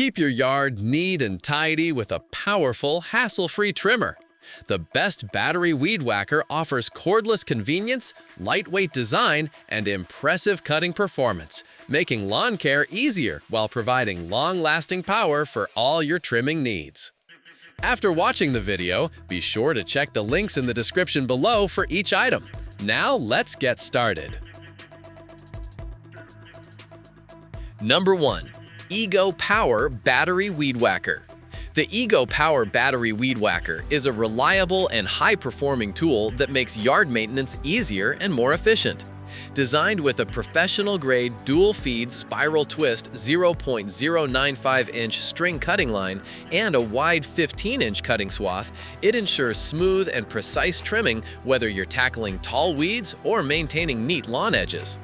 Keep your yard neat and tidy with a powerful, hassle-free trimmer. The best battery weed whacker offers cordless convenience, lightweight design, and impressive cutting performance, making lawn care easier while providing long-lasting power for all your trimming needs. After watching the video, be sure to check the links in the description below for each item. Now let's get started. Number 1. Ego Power Battery Weed Whacker. The Ego Power Battery Weed Whacker is a reliable and high-performing tool that makes yard maintenance easier and more efficient. Designed with a professional-grade dual-feed spiral twist 0.095-inch string cutting line and a wide 15-inch cutting swath, it ensures smooth and precise trimming whether you're tackling tall weeds or maintaining neat lawn edges.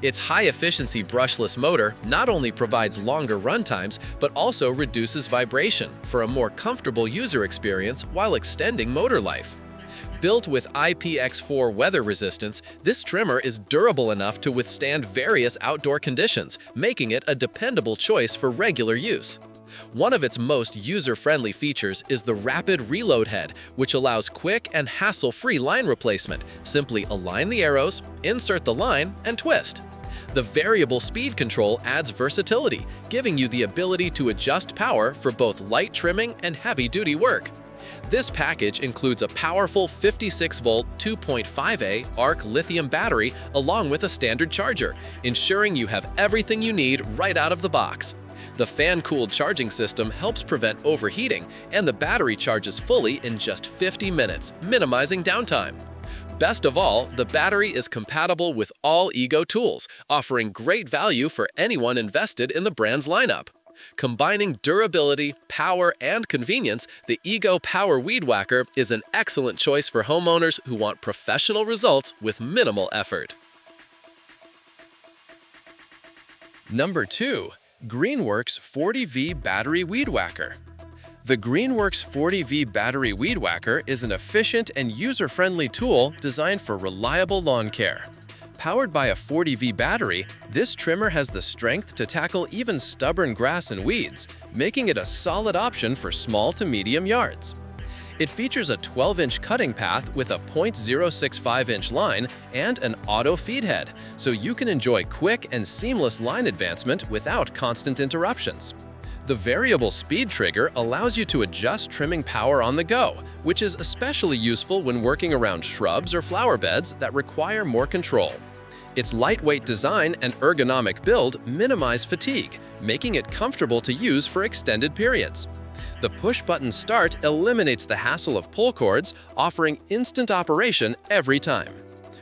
Its high-efficiency brushless motor not only provides longer run times, but also reduces vibration for a more comfortable user experience while extending motor life. Built with IPX4 weather resistance, this trimmer is durable enough to withstand various outdoor conditions, making it a dependable choice for regular use. One of its most user-friendly features is the rapid reload head, which allows quick and hassle-free line replacement. Simply align the arrows, insert the line, and twist. The variable speed control adds versatility, giving you the ability to adjust power for both light trimming and heavy-duty work. This package includes a powerful 56-volt 2.5A ARC lithium battery along with a standard charger, ensuring you have everything you need right out of the box. The fan-cooled charging system helps prevent overheating, and the battery charges fully in just 50 minutes, minimizing downtime. Best of all, the battery is compatible with all Ego tools, offering great value for anyone invested in the brand's lineup. Combining durability, power, and convenience, the Ego Power Weed Whacker is an excellent choice for homeowners who want professional results with minimal effort. Number 2. Greenworks 40V Battery Weed Whacker. The Greenworks 40V Battery Weed Whacker is an efficient and user-friendly tool designed for reliable lawn care. Powered by a 40V battery, this trimmer has the strength to tackle even stubborn grass and weeds, making it a solid option for small to medium yards. It features a 12-inch cutting path with a 0.065-inch line and an auto feed head, so you can enjoy quick and seamless line advancement without constant interruptions. The variable speed trigger allows you to adjust trimming power on the go, which is especially useful when working around shrubs or flower beds that require more control. Its lightweight design and ergonomic build minimize fatigue, making it comfortable to use for extended periods. The push-button start eliminates the hassle of pull cords, offering instant operation every time.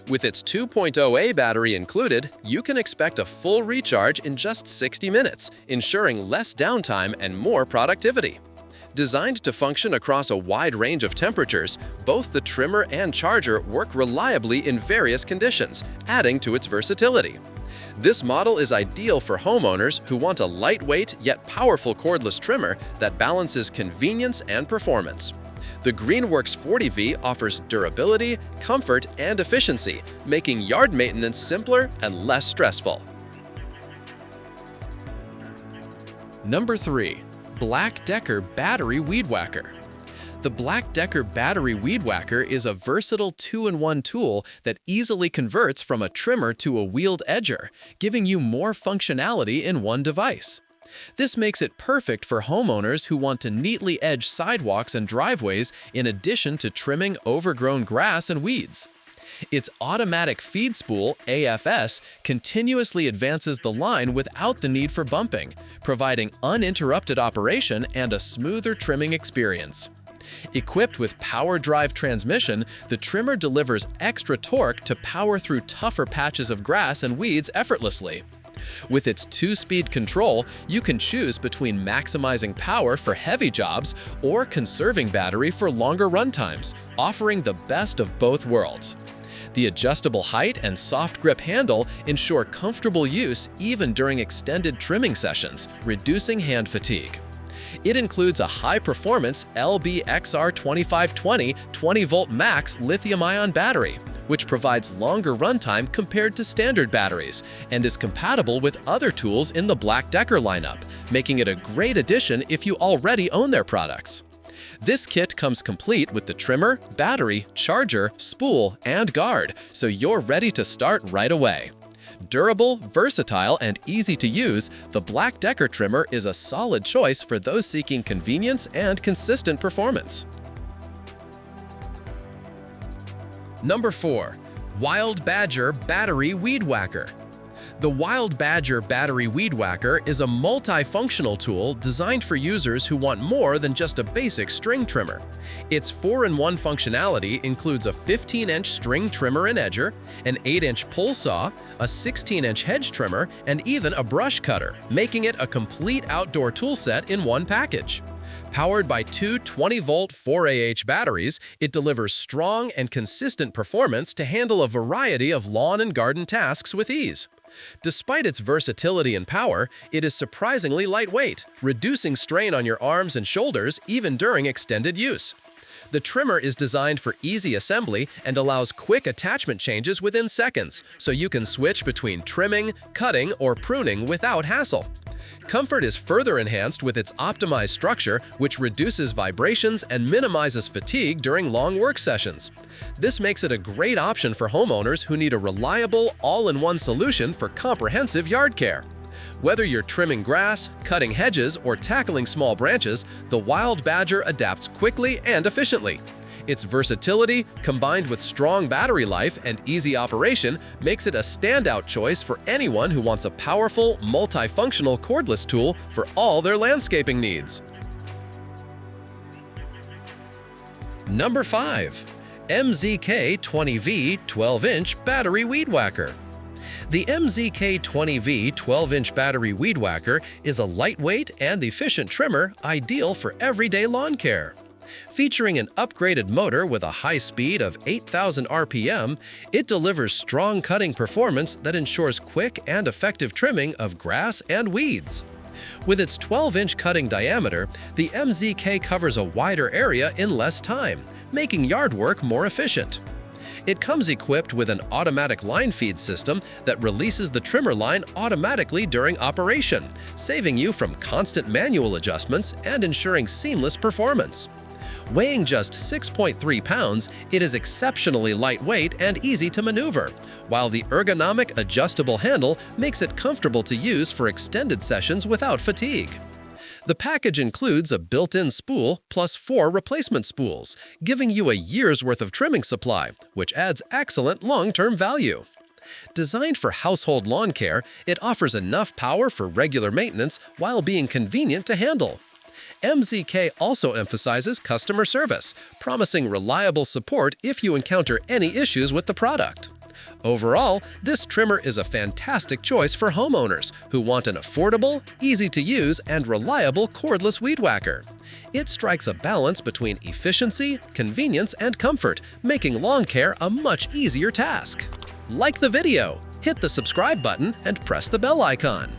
With its 2.0A battery included, you can expect a full recharge in just 60 minutes, ensuring less downtime and more productivity. Designed to function across a wide range of temperatures, both the trimmer and charger work reliably in various conditions, adding to its versatility. This model is ideal for homeowners who want a lightweight yet powerful cordless trimmer that balances convenience and performance. The Greenworks 40V offers durability, comfort, and efficiency, making yard maintenance simpler and less stressful. Number 3. BLACK+DECKER Battery Weed Whacker. The BLACK+DECKER Battery Weed Whacker is a versatile 2-in-1 tool that easily converts from a trimmer to a wheeled edger, giving you more functionality in one device. This makes it perfect for homeowners who want to neatly edge sidewalks and driveways in addition to trimming overgrown grass and weeds. Its automatic feed spool, AFS, continuously advances the line without the need for bumping, providing uninterrupted operation and a smoother trimming experience. Equipped with power drive transmission, the trimmer delivers extra torque to power through tougher patches of grass and weeds effortlessly. With its 2-speed control, you can choose between maximizing power for heavy jobs or conserving battery for longer run times, offering the best of both worlds. The adjustable height and soft grip handle ensure comfortable use even during extended trimming sessions, reducing hand fatigue. It includes a high-performance LBXR2520 20-volt max lithium-ion battery, which provides longer runtime compared to standard batteries and is compatible with other tools in the BLACK+DECKER lineup, making it a great addition if you already own their products. This kit comes complete with the trimmer, battery, charger, spool, and guard, so you're ready to start right away. Durable, versatile, and easy to use, the BLACK+DECKER trimmer is a solid choice for those seeking convenience and consistent performance. Number 4. Wild Badger Battery Weed Whacker. The Wild Badger Battery Weed Whacker is a multifunctional tool designed for users who want more than just a basic string trimmer. Its 4-in-1 functionality includes a 15-inch string trimmer and edger, an 8-inch pull saw, a 16-inch hedge trimmer, and even a brush cutter, making it a complete outdoor tool set in one package. Powered by two 20-volt 4Ah batteries, it delivers strong and consistent performance to handle a variety of lawn and garden tasks with ease. Despite its versatility and power, it is surprisingly lightweight, reducing strain on your arms and shoulders even during extended use. The trimmer is designed for easy assembly and allows quick attachment changes within seconds, so you can switch between trimming, cutting, or pruning without hassle. Comfort is further enhanced with its optimized structure, which reduces vibrations and minimizes fatigue during long work sessions. This makes it a great option for homeowners who need a reliable, all-in-one solution for comprehensive yard care. Whether you're trimming grass, cutting hedges, or tackling small branches, the Wild Badger adapts quickly and efficiently. Its versatility, combined with strong battery life and easy operation, makes it a standout choice for anyone who wants a powerful, multifunctional cordless tool for all their landscaping needs. Number 5. MZK-20V 12-inch Battery Weed Whacker. The MZK-20V 12-inch Battery Weed Whacker is a lightweight and efficient trimmer ideal for everyday lawn care. Featuring an upgraded motor with a high speed of 8,000 RPM, it delivers strong cutting performance that ensures quick and effective trimming of grass and weeds. With its 12-inch cutting diameter, the MZK covers a wider area in less time, making yard work more efficient. It comes equipped with an automatic line feed system that releases the trimmer line automatically during operation, saving you from constant manual adjustments and ensuring seamless performance. Weighing just 6.3 pounds, it is exceptionally lightweight and easy to maneuver, while the ergonomic adjustable handle makes it comfortable to use for extended sessions without fatigue. The package includes a built-in spool plus 4 replacement spools, giving you a year's worth of trimming supply, which adds excellent long-term value. Designed for household lawn care, it offers enough power for regular maintenance while being convenient to handle. MZK also emphasizes customer service, promising reliable support if you encounter any issues with the product. Overall, this trimmer is a fantastic choice for homeowners who want an affordable, easy-to-use, and reliable cordless weed whacker. It strikes a balance between efficiency, convenience, and comfort, making lawn care a much easier task. Like the video, hit the subscribe button, and press the bell icon.